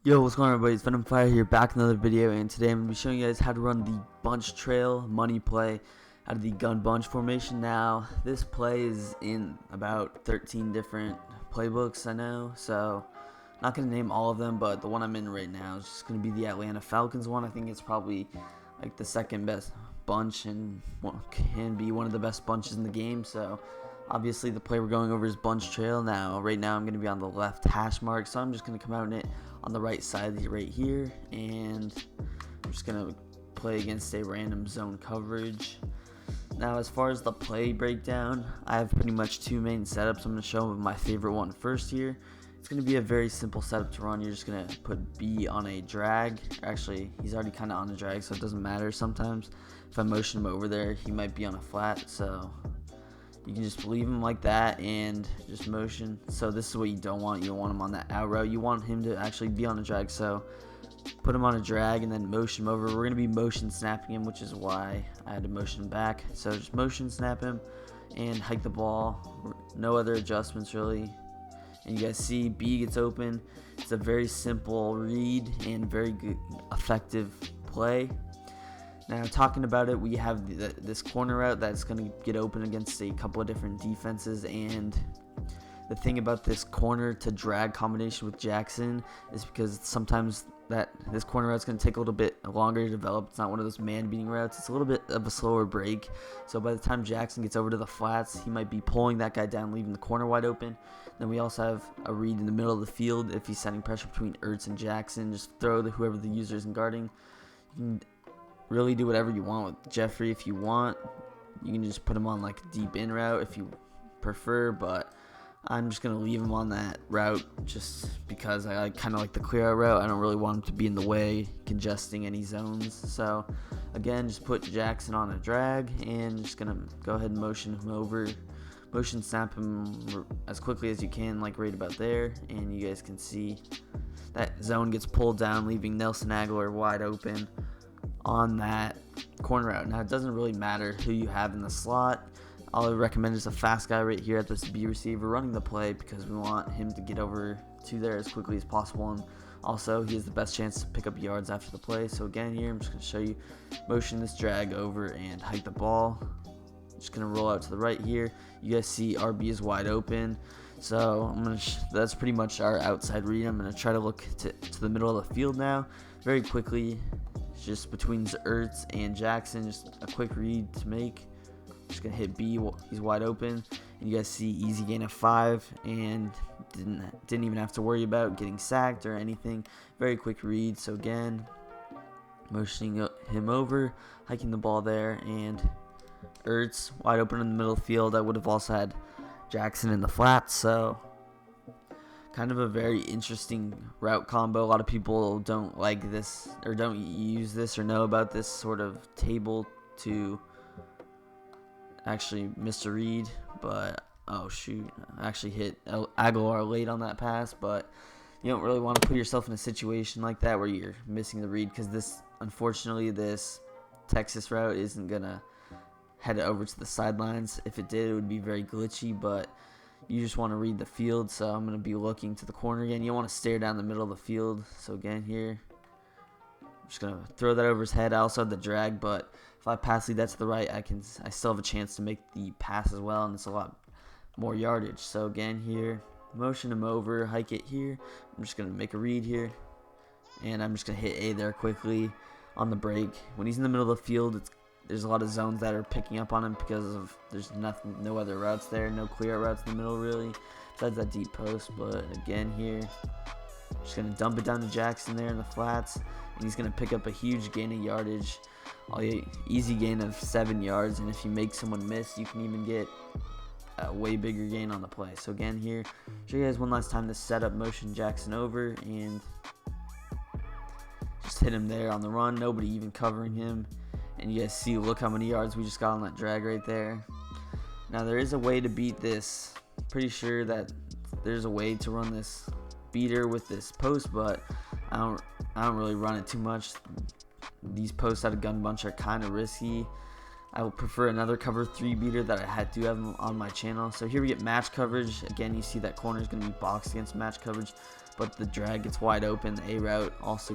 Yo, what's going on, everybody? It's Venom Fire here, back with another video, and today I'm going to be showing you guys how to run the bunch trail money play out of the gun bunch formation. Now, this play is in about 13 different playbooks, I know, so not going to name all of them, but the one I'm in right now is just going to be the Atlanta Falcons one. I think it's probably like the second best bunch and can be one of the best bunches in the game, so obviously the play we're going over is bunch trail. Now, right now I'm going to be on the left hash mark, so I'm just going to come out in it on the right side right here, and I'm just going to play against a random zone coverage. Now, as far as the play breakdown, I have pretty much two main setups. I'm going to show my favorite one first here. It's going to be a very simple setup to run. You're just going to put B on a drag. Actually, he's already kind of on a drag, so it doesn't matter sometimes. If I motion him over there, he might be on a flat, so you can just leave him like that and just motion. So this is what you don't want. You don't want him on that out route. You want him to actually be on a drag. So put him on a drag and then motion him over. We're going to be motion snapping him, which is why I had to motion back. So just motion snap him and hike the ball. No other adjustments really. And you guys see B gets open. It's a very simple read and very good, effective play. Now, talking about it, we have this corner route that's going to get open against a couple of different defenses, and the thing about this corner to drag combination with Jackson is because sometimes this corner route is going to take a little bit longer to develop. It's not one of those man-beating routes. It's a little bit of a slower break, so by the time Jackson gets over to the flats, he might be pulling that guy down, leaving the corner wide open. Then we also have a read in the middle of the field. If he's setting pressure between Ertz and Jackson, just throw whoever the user isn't guarding. You can really do whatever you want with Jeffrey. If you want, you can just put him on like a deep in route if you prefer, but I'm just going to leave him on that route just because I kind of like the clear out route. I don't really want him to be in the way, congesting any zones. So again, just put Jackson on a drag and just going to go ahead and motion him over. Motion snap him as quickly as you can, like right about there, and you guys can see that zone gets pulled down, leaving Nelson Aguilar wide open on that corner route. Now, it doesn't really matter who you have in the slot. All I recommend is a fast guy right here at this B receiver running the play, because we want him to get over to there as quickly as possible, and also he has the best chance to pick up yards after the play. So again, here I'm just going to show you motion this drag over and hike the ball. Just going to roll out to the right here. You guys see RB is wide open, so that's pretty much our outside read. I'm going to try to look to the middle of the field now very quickly, just between Ertz and Jackson. Just a quick read to make. Just gonna hit B. He's wide open, and you guys see easy gain of 5, and didn't even have to worry about getting sacked or anything. Very quick read. So again, motioning him over, hiking the ball there, and Ertz wide open in the middle of the field. I would have also had Jackson in the flat. So kind of a very interesting route combo. A lot of people don't like this or don't use this or know about this sort of table to actually miss a read, but oh shoot, I actually hit Aguilar late on that pass. But you don't really want to put yourself in a situation like that where you're missing the read, because unfortunately this Texas route isn't gonna head over to the sidelines. If it did, it would be very glitchy, but you just want to read the field. So I'm going to be looking to the corner again. You don't want to stare down the middle of the field. So again here, I'm just going to throw that over his head. I also have the drag, but if I pass lead that to the right, I still have a chance to make the pass as well, and it's a lot more yardage. So again here, motion him over, hike it here. I'm just going to make a read here, and I'm just going to hit A there quickly on the break. When he's in the middle of the field, there's a lot of zones that are picking up on him because there's no other routes there, no clear routes in the middle really, besides that deep post. But again here, just gonna dump it down to Jackson there in the flats, and he's gonna pick up a huge gain of yardage, easy gain of 7 yards. And if you make someone miss, you can even get a way bigger gain on the play. So again here, show you guys one last time this setup. Motion Jackson over and just hit him there on the run, nobody even covering him. And you guys see, look how many yards we just got on that drag right there. Now, there is a way to beat this. Pretty sure that there's a way to run this beater with this post, but I don't really run it too much. These posts out of gun bunch are kind of risky. I would prefer another cover 3 beater that I do have on my channel. So here we get match coverage. Again, you see that corner is going to be boxed against match coverage. but the drag gets wide open. The A route also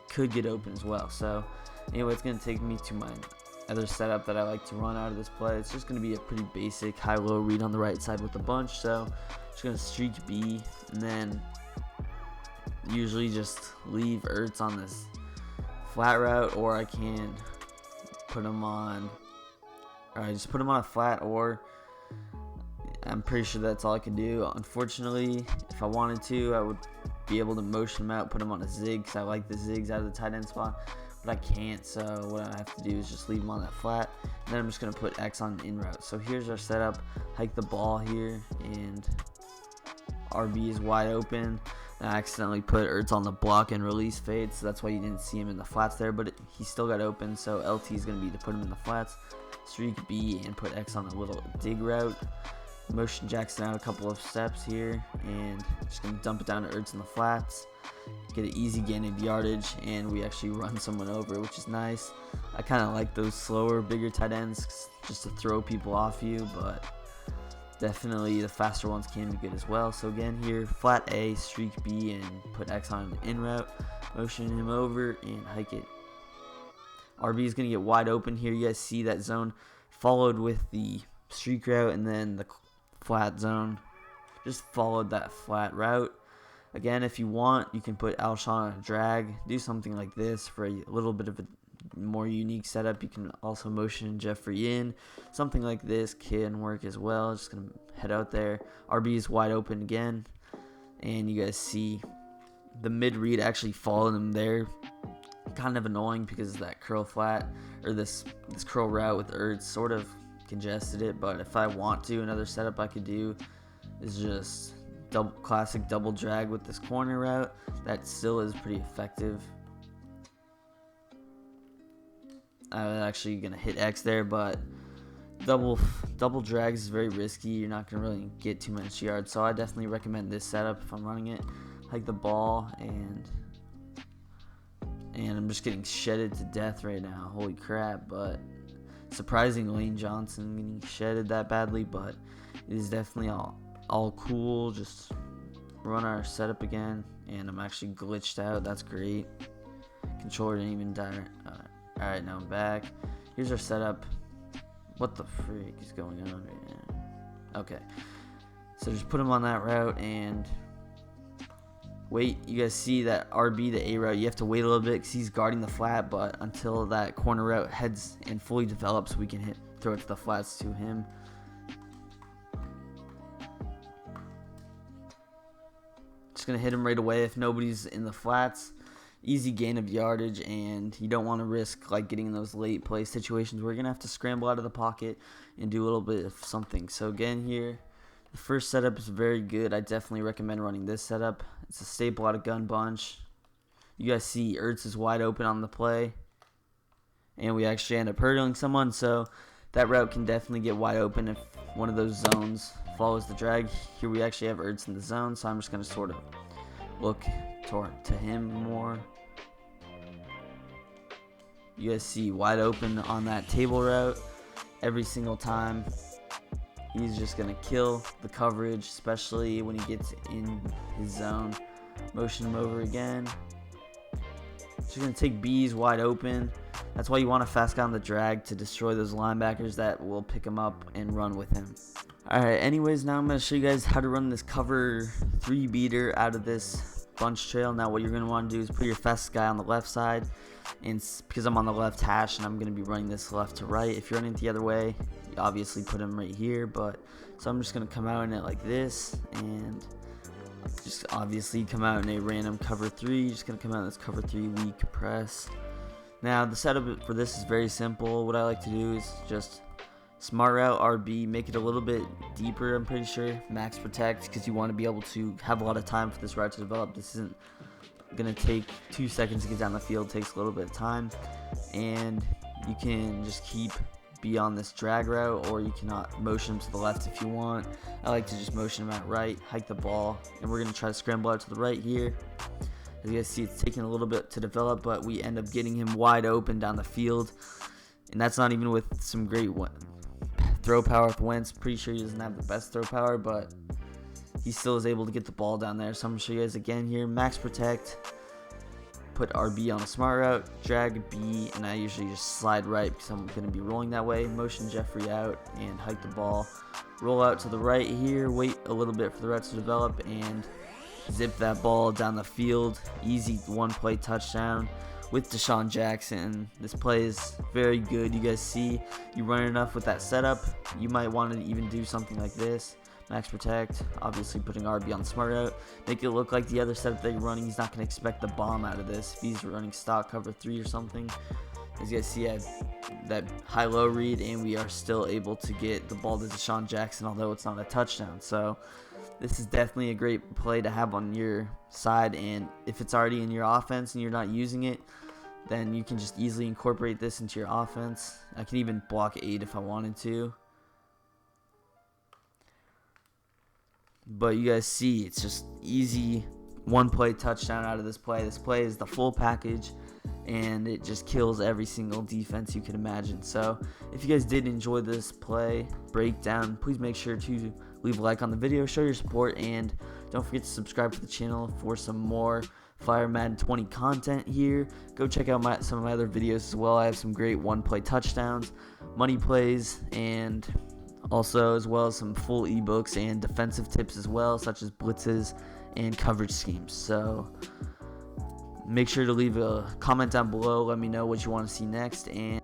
could get open as well. So anyway, it's going to take me to my other setup that I like to run out of this play. It's just going to be a pretty basic high-low read on the right side with a bunch. So just going to streak B, and then usually just leave Ertz on this flat route, or I can put him on, or I just put him on a flat, or I'm pretty sure that's all I can do. Unfortunately, if I wanted to, I would be able to motion him out, put him on a zig, because I like the zigs out of the tight end spot, but I can't. So what I have to do is just leave him on that flat, and then I'm just going to put X on in route. So here's our setup. Hike the ball here, and RB is wide open. I accidentally put Ertz on the block and release fade, so that's why you didn't see him in the flats there, but he still got open. So LT is going to be to put him in the flats, streak B, and put X on a little dig route. Motion Jackson out a couple of steps here, and just going to dump it down to Ertz in the flats, get an easy gain of yardage, and we actually run someone over, which is nice. I kind of like those slower, bigger tight ends just to throw people off you, but definitely the faster ones can be good as well. So again here, flat A, streak B, and put X on an in route, motion him over, and hike it. RB is going to get wide open here. You guys see that zone followed with the streak route, and then the flat zone just followed that flat route. Again, if you want, you can put Alshon on a drag, do something like this for a little bit of a more unique setup. You can also motion Jeffrey in, something like this can work as well. Just gonna head out there. RB is wide open again, and you guys see the mid read actually followed him there. Kind of annoying because that curl flat, or this curl route with Ertz sort of congested it, but if I want to, another setup I could do is just classic double drag with this corner route. That still is pretty effective. I'm actually gonna hit X there, but double drags is very risky. You're not gonna really get too much yards, so I definitely recommend this setup if I'm running it. Hike the ball, and I'm just getting shedded to death right now. Holy crap! But surprising Lane Johnson getting shedded that badly, but it is definitely all cool. Just run our setup again, and I'm actually glitched out. That's great. Controller didn't even die. Alright, now I'm back. Here's our setup. What the freak is going on right now? Okay. So just put him on that route and wait. You guys see that RB, the A route, you have to wait a little bit because he's guarding the flat, but until that corner route heads and fully develops, we can throw it to the flats to him. Just going to hit him right away if nobody's in the flats. Easy gain of yardage, and you don't want to risk like getting in those late play situations where you're going to have to scramble out of the pocket and do a little bit of something. So again here, the first setup is very good. I definitely recommend running this setup. It's a staple out of gun bunch. You guys see Ertz is wide open on the play, and we actually end up hurdling someone, so that route can definitely get wide open if one of those zones follows the drag. Here we actually have Ertz in the zone, so I'm just going to sort of look to him more. You guys see wide open on that table route every single time. He's just going to kill the coverage, especially when he gets in his zone. Motion him over again. Just going to take B's wide open. That's why you want a fast guy on the drag to destroy those linebackers that will pick him up and run with him. Alright, anyways, now I'm going to show you guys how to run this cover 3 beater out of this bunch trail. Now what you're going to want to do is put your fast guy on the left side, and because I'm on the left hash and I'm going to be running this left to right. If you're running it the other way, you obviously put him right here, but so I'm just going to come out in it like this, and just obviously come out in a random cover 3. Just going to come out in this cover 3 weak press. Now the setup for this is very simple. What I like to do is just smart route RB, make it a little bit deeper, I'm pretty sure, max protect, because you want to be able to have a lot of time for this route to develop. This isn't going to take 2 seconds to get down the field, it takes a little bit of time, and you can just be on this drag route, or you cannot motion him to the left if you want. I like to just motion him out right, hike the ball, and we're going to try to scramble out to the right here. As you guys see, it's taking a little bit to develop, but we end up getting him wide open down the field, and that's not even with some great throw power with Wentz. Pretty sure he doesn't have the best throw power, but he still is able to get the ball down there. So I'm going to show you guys again here. Max protect, put RB on a smart route, drag B, and I usually just slide right because I'm going to be rolling that way. Motion Jeffrey out and hike the ball. Roll out to the right here, wait a little bit for the route to develop, and zip that ball down the field. Easy one-play touchdown with Deshaun Jackson. This play is very good. You guys see, you run enough with that setup, you might want to even do something like this. Max protect, obviously putting RB on smart out, make it look like the other setup that you're running. He's not going to expect the bomb out of this. If he's running stock cover 3 or something, as you guys see, I had that high-low read, and we are still able to get the ball to Deshaun Jackson, although it's not a touchdown. So this is definitely a great play to have on your side, and if it's already in your offense and you're not using it, then you can just easily incorporate this into your offense. I can even block 8 if I wanted to. But you guys see, it's just easy one-play touchdown out of this play. This play is the full package, and it just kills every single defense you can imagine. So if you guys did enjoy this play breakdown, please make sure to leave a like on the video, show your support, and don't forget to subscribe to the channel for some more Fire Madden 20 content here. Go check out some of my other videos as well. I have some great one-play touchdowns, money plays, and also as well as some full ebooks and defensive tips as well, such as blitzes and coverage schemes. So make sure to leave a comment down below. Let me know what you want to see next, and